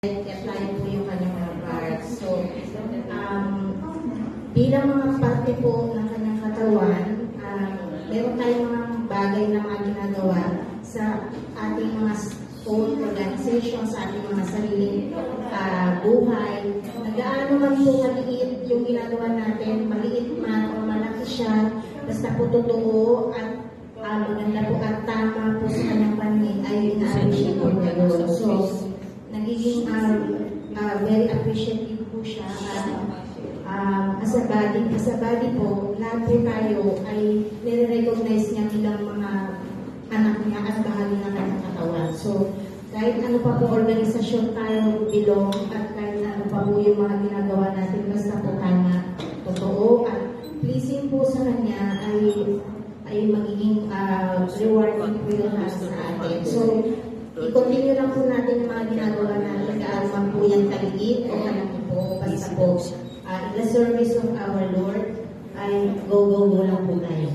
i-apply po yung kanyang mga parts. So, bilang mga parte po ng kanyang katawan, meron tayong mga bagay na mga ginagawa sa ating mga own organization, sa ating mga sariling buhay. Nagaano man po maliit yung ginagawa natin, maliit man o malaki siya, basta po totoo at maganda po at tama po sa kanyang panig ay ina-appreciate po kayo. So, nagiging very appreciative po siya as a body po, lahat po tayo ay nire-recognize niya bilang mga anak niya at bahagi ng kanyang katawan. So, kahit ano pa po organisasyon tayo belong at kahit ano pa po yung mga ginagawa natin, basta po tama, totoo at pleasing po sa kanya ay magiging rewarding po yun sa atin. So, i-continue lang po natin yung mga ginagawa natin, kaanuman po yan kaliit o kalaki po, basta po in the service of our Lord, ay go lang po tayo.